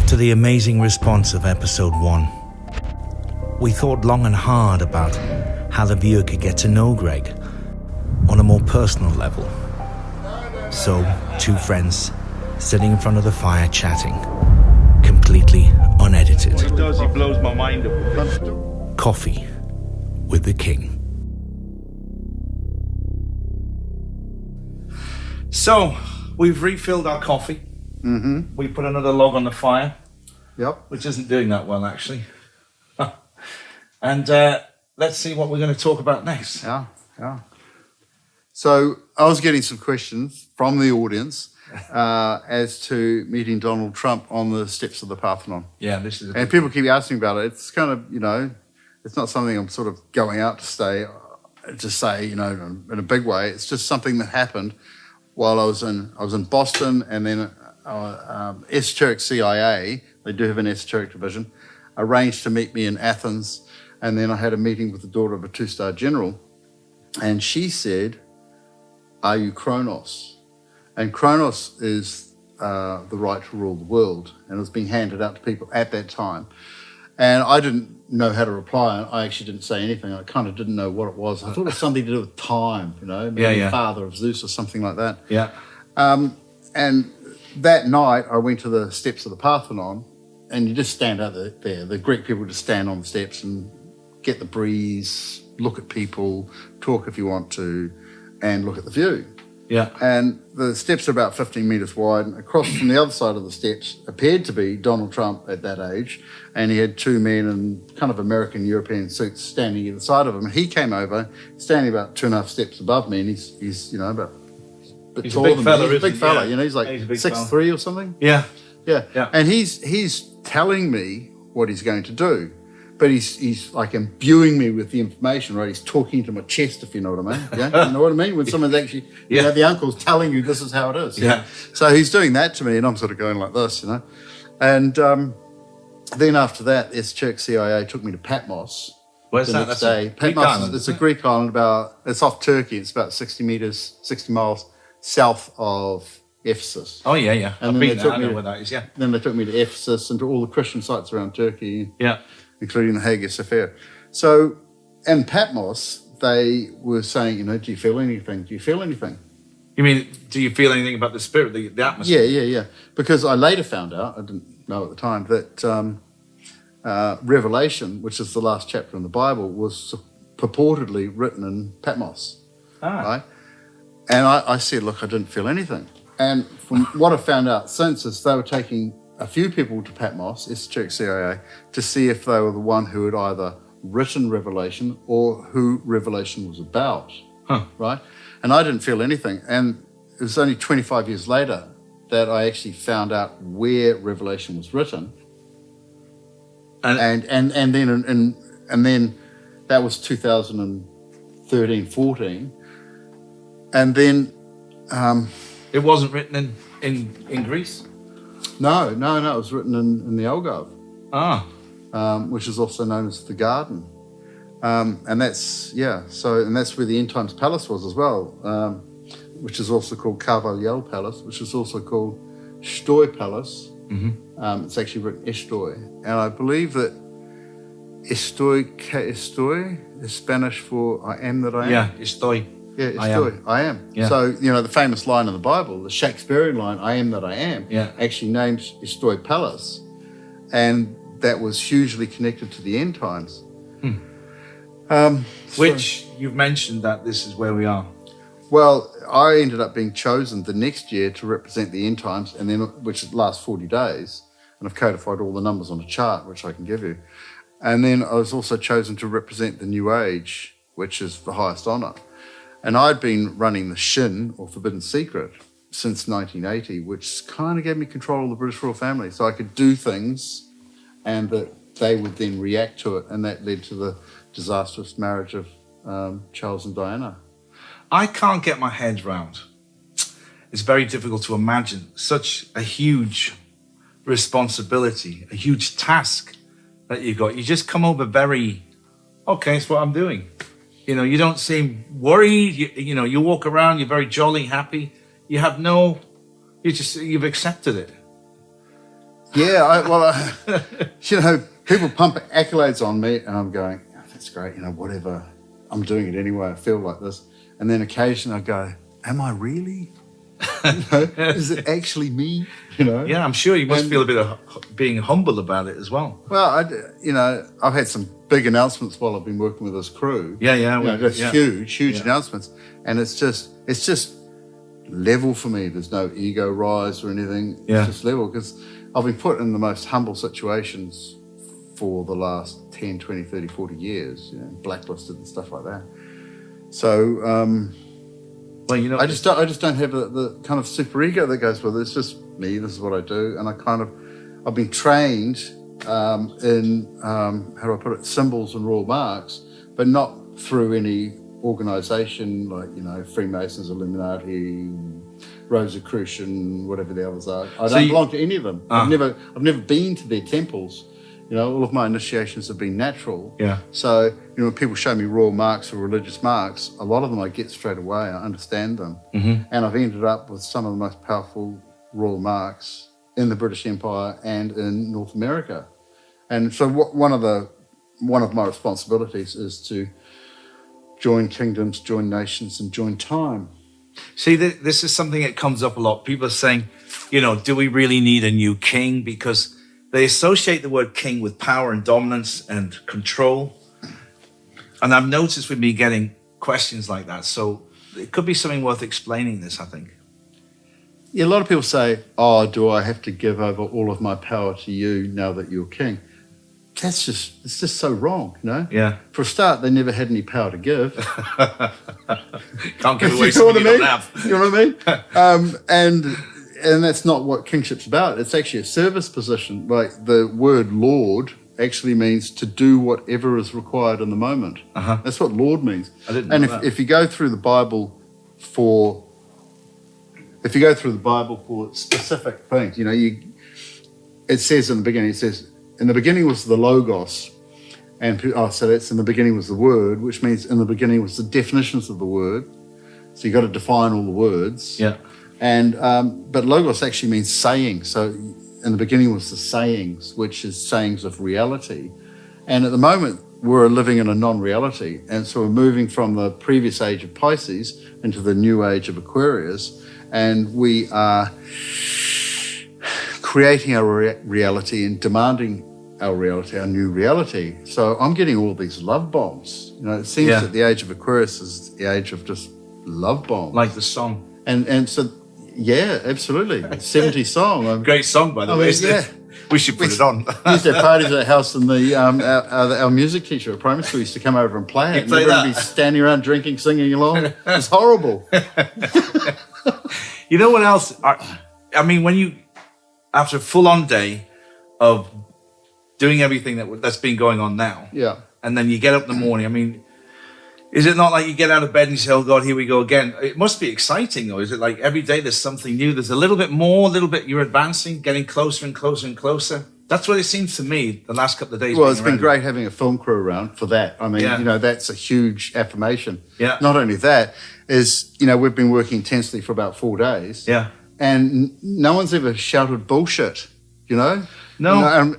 After the amazing response of episode 1, we thought long and hard about how the viewer could get to know Greg on a more personal level. So, two friends sitting in front of the fire chatting, completely unedited. What he does, he blows my mind up. Kôfëe with the king. So, we've refilled our coffee. Mm-hmm. We put another log on the fire. Yep. Which isn't doing that well, actually. And let's see what we're going to talk about next. Yeah. So I was getting some questions from the audience as to meeting Donald Trump on the steps of the Parthenon. Yeah, this is. And people keep asking about it. It's kind of, it's not something I'm sort of going out to say, in a big way. It's just something that happened while I was in Boston, and then Esoteric CIA, they do have an Esoteric division, arranged to meet me in Athens, and then I had a meeting with the daughter of a 2-star general, and she said, "Are you Kronos?" And Kronos is the right to rule the world, and it was being handed out to people at that time. And I didn't know how to reply. I actually didn't say anything. I kind of didn't know what it was. I thought it was something to do with time, maybe father of Zeus or something like that. Yeah. And that night, I went to the steps of the Parthenon, and you just stand out there. The Greek people just stand on the steps and get the breeze, look at people, talk if you want to, and look at the view. Yeah. And the steps are about 15 metres wide, and across from the other side of the steps appeared to be Donald Trump at that age, and he had two men in kind of American European suits standing either side of him. And he came over, standing about 2.5 steps above me, and he's about a bit taller than me. He's a big fella, he's like 6'3" or something. Yeah. And he's telling me what he's going to do. But he's like imbuing me with the information, right? He's talking to my chest, if you know what I mean. Yeah, you know what I mean? When someone's actually, the uncle's telling you this is how it is. Yeah. So he's doing that to me, and I'm sort of going like this, And then after that, Esoteric CIA took me to Patmos. Where's that? Next day. Patmos, it's a Greek island it's off Turkey. It's about 60 miles south of Ephesus. Oh, yeah. And I've been there. I know where that is, yeah. Then they took me to Ephesus and to all the Christian sites around Turkey. Yeah. Including the Hagia Sophia. So in Patmos, they were saying, do you feel anything? Do you feel anything? You mean, do you feel anything about the spirit, the atmosphere? Yeah. Because I later found out, I didn't know at the time, that Revelation, which is the last chapter in the Bible, was purportedly written in Patmos. Right? And I said, look, I didn't feel anything. And from what I found out since is they were taking a few people to Patmos, Esoteric CIA, to see if they were the one who had either written Revelation or who Revelation was about, right? And I didn't feel anything. And it was only 25 years later that I actually found out where Revelation was written. And then that was 2013, 14. And then... it wasn't written in Greece? No. It was written in the Algarve, which is also known as the Garden, and that's where the End Times Palace was as well, which is also called Kôfëe Palace, which is also called Stoi Palace. Mm-hmm. It's actually written Estoy, and I believe that Estoy is Spanish for I am that I am. Yeah, Estoy. Yeah, Estoy, I am. Yeah. So, the famous line in the Bible, the Shakespearean line, I am that I am, actually names Estoy Palace. And that was hugely connected to the end times. Which you've mentioned that this is where we are. Well, I ended up being chosen the next year to represent the end times, and then which lasts 40 days. And I've codified all the numbers on a chart, which I can give you. And then I was also chosen to represent the New Age, which is the highest honour. And I'd been running the Shin, or Forbidden Secret, since 1980, which kind of gave me control of the British royal family. So I could do things and that they would then react to it. And that led to the disastrous marriage of Charles and Diana. I can't get my head round. It's very difficult to imagine such a huge responsibility, a huge task that you've got. You just come over very, okay, it's what I'm doing. You don't seem worried. You walk around, you're very jolly, happy. You've accepted it. You know, people pump accolades on me, and I'm going, oh, that's great, you know, whatever. I'm doing it anyway. I feel like this. And then occasionally I go, am I really? You know, is it actually me? You know? Yeah, I'm sure you must feel a bit of being humble about it as well. Well, you know, I've had some big announcements while I've been working with this crew. Yeah. You know, just huge announcements. And it's just level for me. There's no ego rise or anything. It's just level, because I've been put in the most humble situations for the last 10, 20, 30, 40 years, you know, blacklisted and stuff like that. So, well, you know, I just don't have the kind of super ego that goes with it. It's just me. This is what I do, and I've been trained in how do I put it, symbols and royal marks, but not through any organisation like, you know, Freemasons, Illuminati, Rosicrucian, whatever the others are. I don't belong to any of them. I've never been to their temples. You know, all of my initiations have been natural. Yeah. So, you know, when people show me royal marks or religious marks, a lot of them I get straight away. I understand them. Mm-hmm. And I've ended up with some of the most powerful royal marks in the British Empire and in North America. And so one of my responsibilities is to join kingdoms, join nations, and join time. See, this is something that comes up a lot. People are saying, you know, do we really need a new king? Because they associate the word king with power and dominance and control. And I've noticed with me getting questions like that. So it could be something worth explaining this, I think. Yeah, a lot of people say, oh, do I have to give over all of my power to you now that you're king? It's just so wrong, you know? Yeah. For a start, they never had any power to give. Can't give away something you don't have. You know what I mean? And that's not what kingship's about. It's actually a service position. Like the word Lord actually means to do whatever is required in the moment. Uh-huh. That's what Lord means. I didn't know that. If you go through the Bible for specific things, you know, it says in the beginning, in the beginning was the Logos. And so that's in the beginning was the Word, which means in the beginning was the definitions of the word. So you've got to define all the words. Yeah. And but Logos actually means saying. So in the beginning was the sayings, which is sayings of reality. And at the moment, we're living in a non-reality. And so we're moving from the previous age of Pisces into the new age of Aquarius. And we are creating our reality and demanding our reality, our new reality. So I'm getting all these love bombs. You know, it seems that the age of Aquarius is the age of just love bombs. Like the song. And so, yeah, absolutely. 70s song. Great song, by the way. Yeah. We should put it on. We used to have parties at our house, and our music teacher at primary school used to come over and play it. And everyone would be standing around drinking, singing along. It was horrible. You know what else? I mean, when you, after a full-on day of doing everything that's been going on now, and then you get up in the morning, I mean, is it not like you get out of bed and you say, oh God, here we go again? It must be exciting, though. Is it like every day there's something new? There's a little bit more, you're advancing, getting closer and closer and closer. That's what it seems to me the last couple of days. Well, it's been great having a film crew around for that. I mean, you know, that's a huge affirmation. Yeah. Not only that, is, you know, we've been working intensely for about 4 days. Yeah. And no one's ever shouted bullshit, you know? No.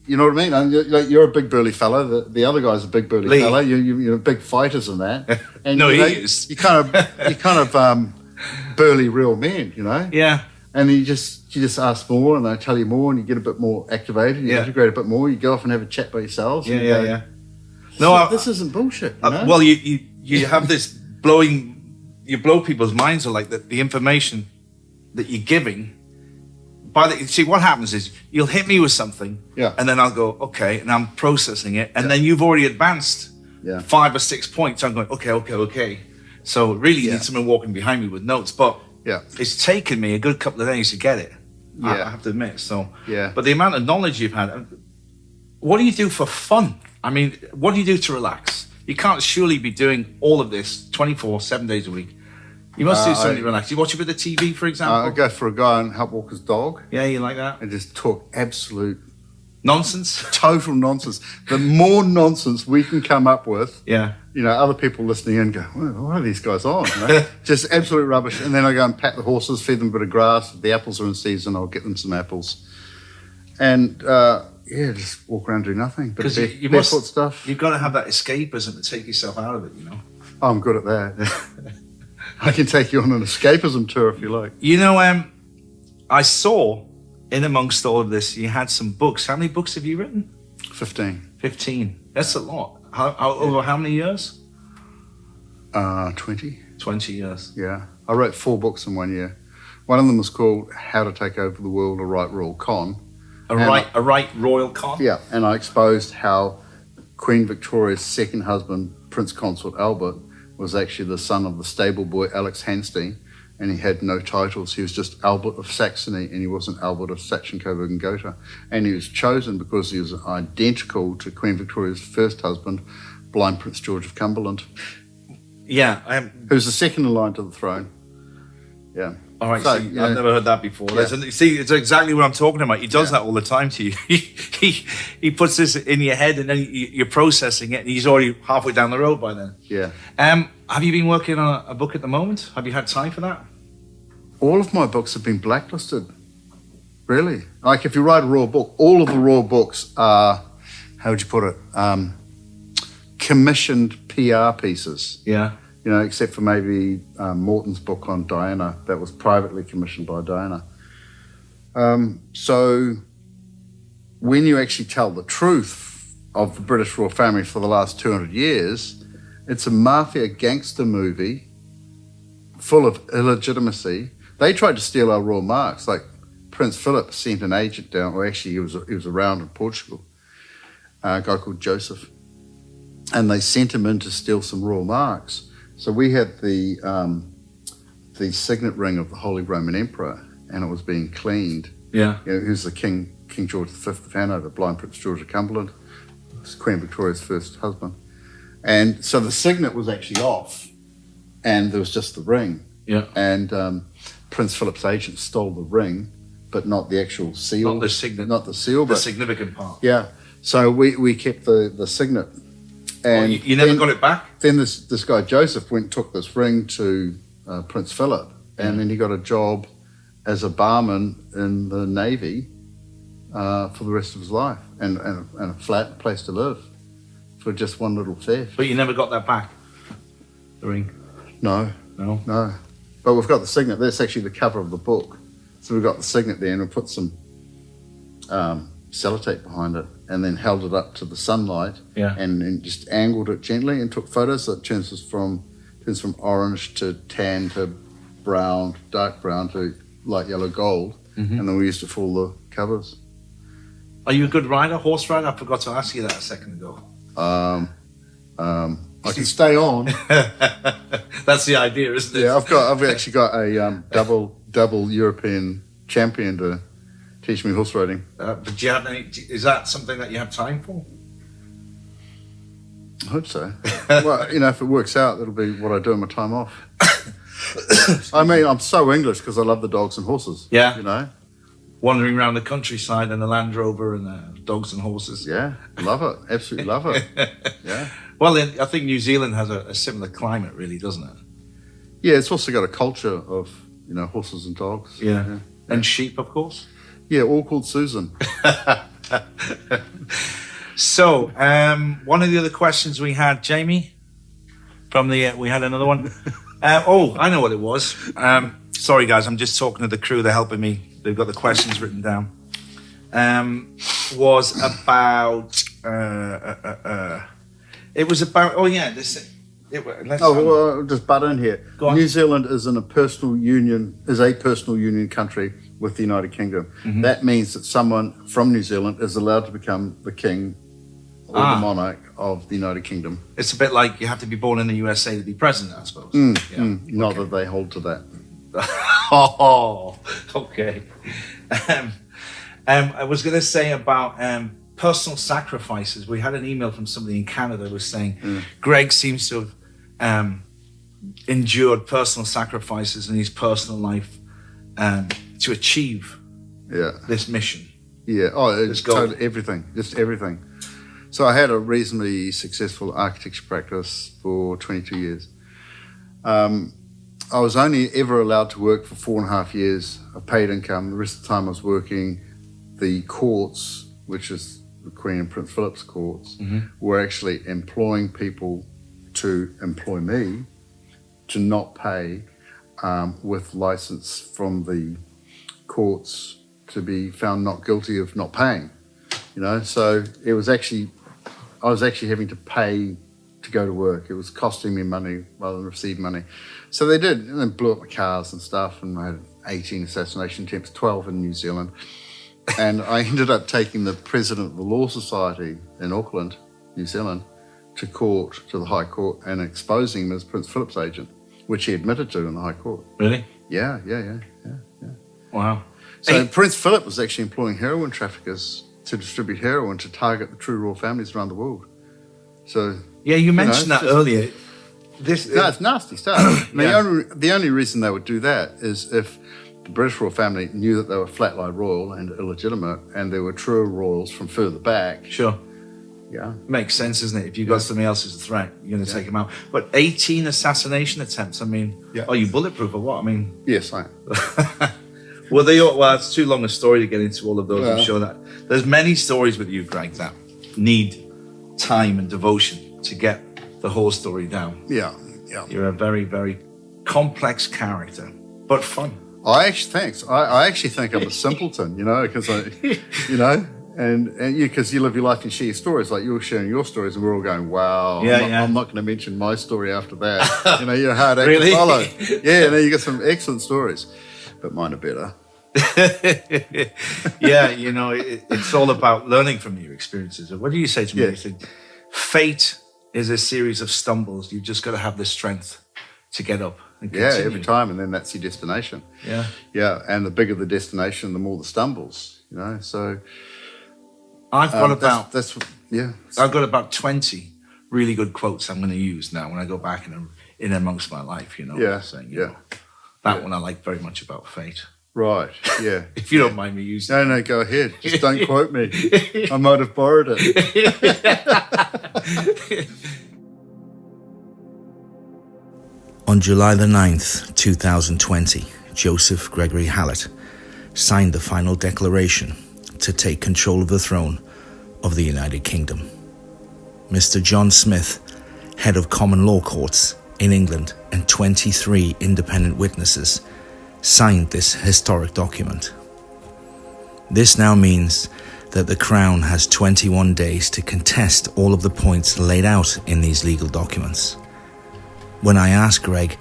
You know what I mean? You're a big burly fella. The other guy's a big burly fella. You're big fighters and that. And no, he is. You kind of burly real men, you know? Yeah. And you just ask more, and they tell you more, and you get a bit more activated. You integrate a bit more. You go off and have a chat by yourselves. Yeah. No, this isn't bullshit. You know? Well, you have this you blow people's minds on like the information that you're giving. See, what happens is you'll hit me with something, and then I'll go, okay, and I'm processing it, and then you've already advanced 5 or 6 points. I'm going, okay. So really you need someone walking behind me with notes, but it's taken me a good couple of days to get it. I have to admit. So, but the amount of knowledge you've had, what do you do for fun? I mean, what do you do to relax? You can't surely be doing all of this 24, 7 days a week. You must do something to relax. You watch a bit of TV, for example? I go for a guy and help walk his dog. Yeah, you like that? And just talk absolute nonsense? Total nonsense. The more nonsense we can come up with, you know, other people listening in go, well, what are these guys on? You know? Just absolute rubbish. And then I go and pat the horses, feed them a bit of grass. If the apples are in season, I'll get them some apples. And just walk around, do nothing. But Because barefoot stuff. You've got to have that escapism to take yourself out of it, you know. Oh, I'm good at that. I can take you on an escapism tour if you like. You know, I saw in amongst all of this, you had some books. How many books have you written? 15. 15. That's a lot. Over how many years? 20. 20 years. Yeah. I wrote 4 books in 1 year. One of them was called How to Take Over the World, a Right Royal Con. A right royal con? Yeah, and I exposed how Queen Victoria's second husband, Prince Consort Albert, was actually the son of the stable boy Alex Hanstein, and he had no titles. He was just Albert of Saxony, and he wasn't Albert of Saxon, Coburg and Gotha. And he was chosen because he was identical to Queen Victoria's first husband, blind Prince George of Cumberland. Yeah. Who was the second in line to the throne. Yeah. All right, I've never heard that before. Yeah. See, it's exactly what I'm talking about. He does that all the time to you. He puts this in your head, and then you're processing it, and he's already halfway down the road by then. Yeah. Have you been working on a book at the moment? Have you had time for that? All of my books have been blacklisted. Really. Like if you write a raw book, all of the raw books are, how would you put it, commissioned PR pieces. Yeah. You know, except for maybe Morton's book on Diana, that was privately commissioned by Diana. So when you actually tell the truth of the British royal family for the last 200 years, it's a mafia gangster movie full of illegitimacy. They tried to steal our royal marks. Like Prince Philip sent an agent down, or actually he was around in Portugal, a guy called Joseph, and they sent him in to steal some royal marks. So we had the signet ring of the Holy Roman Emperor, and it was being cleaned. Yeah. You know, who's the King George V of Hanover, blind Prince George of Cumberland, Queen Victoria's first husband. And so the signet was actually off, and there was just the ring. Yeah. And Prince Philip's agent stole the ring, but not the actual seal. Not the signet. Not the seal, the but significant part. Yeah. So we kept the signet. And you never got it back? Then this guy Joseph went and took this ring to Prince Philip, and then he got a job as a barman in the Navy for the rest of his life, and a flat place to live for just one little theft. But you never got that back, the ring? No. But we've got the signet. That's actually the cover of the book. So we've got the signet there, and we put some sellotape behind it, and then held it up to the sunlight, and then just angled it gently and took photos. So it turns from orange to tan to brown, dark brown to light yellow gold, and then we used it for all the covers. Are you a good rider, horse rider? I forgot to ask you that a second ago. I can stay on. That's the idea, isn't it? Yeah, I've actually got a double European champion to teach me horse riding. But do you have any? Is that something that you have time for? I hope so. Well, you know, if it works out, that'll be what I do in my time off. I mean, I'm so English because I love the dogs and horses. Yeah. You know? Wandering around the countryside in the Land Rover and dogs and horses. Yeah, love it. Absolutely love it. Yeah. Well, I think New Zealand has a similar climate, really, doesn't it? Yeah, it's also got a culture of, you know, horses and dogs. Yeah. And sheep, of course. Yeah, all called Susan. So, one of the other questions we had, Jamie, we had another one. I know what it was. Sorry, guys, I'm just talking to the crew. They're helping me. They've got the questions written down. Was about... it was about... Oh, yeah, this... Well, just butt in here. Go on. New Zealand is a personal union country with the United Kingdom. Mm-hmm. That means that someone from New Zealand is allowed to become the king or the monarch of the United Kingdom. It's a bit like you have to be born in the USA to be president, I suppose. Not that they hold to that. Oh, okay. I was going to say about personal sacrifices. We had an email from somebody in Canada who was saying Greg seems to have endured personal sacrifices in his personal life to achieve this mission. Yeah, it's totally everything, just everything. So I had a reasonably successful architecture practice for 22 years. I was only ever allowed to work for 4.5 years of paid income. The rest of the time I was working the courts, which is the Queen and Prince Philip's courts, were actually employing people to employ me to not pay with license from the courts to be found not guilty of not paying. So it was actually, I was actually having to pay to go to work. It was costing me money rather than receive money. So they did, and they blew up my cars and stuff, and I had 18 assassination attempts, 12 in New Zealand. And I ended up taking the president of the Law Society in Auckland, New Zealand, to court, to the High Court, and exposing him as Prince Philip's agent, which he admitted to in the High Court. Really? Yeah. Wow. So Prince Philip was actually employing heroin traffickers to distribute heroin to target the true royal families around the world. So yeah, you mentioned that earlier. It's nasty stuff. The only reason they would do that is if the British royal family knew that they were flat-line royal and illegitimate, and there were true royals from further back. Sure. Yeah. Makes sense, doesn't it? If you've got somebody else as a threat, you're going to take them out. But 18 assassination attempts, I mean, are you bulletproof or what? I mean... Yes, I am. Well, it's too long a story to get into all of those. I'm sure that there's many stories with you, Greg, that need time and devotion to get the whole story down. Yeah. You're a very, very complex character, but fun. I actually think I'm a simpleton, because because you live your life and share your stories. Like you're sharing your stories, and we're all going, "Wow!" I'm not going to mention my story after that. You're hard act to follow. Yeah, you got some excellent stories, but mine are better. It's all about learning from your experiences. What do you say to me? You say, fate is a series of stumbles. You've just got to have the strength to get up and continue. Every time, and then that's your destination. Yeah, and the bigger the destination, the more the stumbles. So I've got I've got about 20 really good quotes I'm going to use now when I go back in amongst my life. That one I like very much about fate. Right, yeah. If you don't mind me using it. No, go ahead. Just don't quote me. I might have borrowed it. On July the 9th, 2020, Joseph Gregory Hallett signed the final declaration to take control of the throne of the United Kingdom. Mr. John Smith, head of common law courts in England, and 23 independent witnesses signed this historic document. This now means that the Crown has 21 days to contest all of the points laid out in these legal documents. When I asked Greg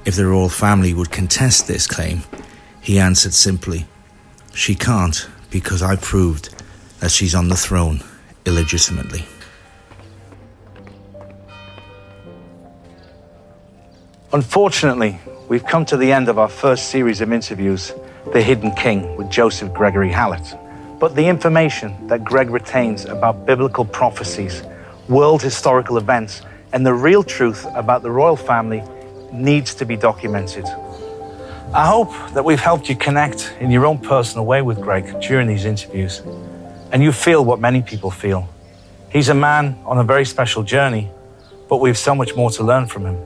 if the royal family would contest this claim, he answered simply, "She can't, because I proved that she's on the throne illegitimately." Unfortunately, we've come to the end of our first series of interviews, The Hidden King with Joseph Gregory Hallett. But the information that Greg retains about biblical prophecies, world historical events, and the real truth about the royal family needs to be documented. I hope that we've helped you connect in your own personal way with Greg during these interviews, and you feel what many people feel. He's a man on a very special journey, but we have so much more to learn from him.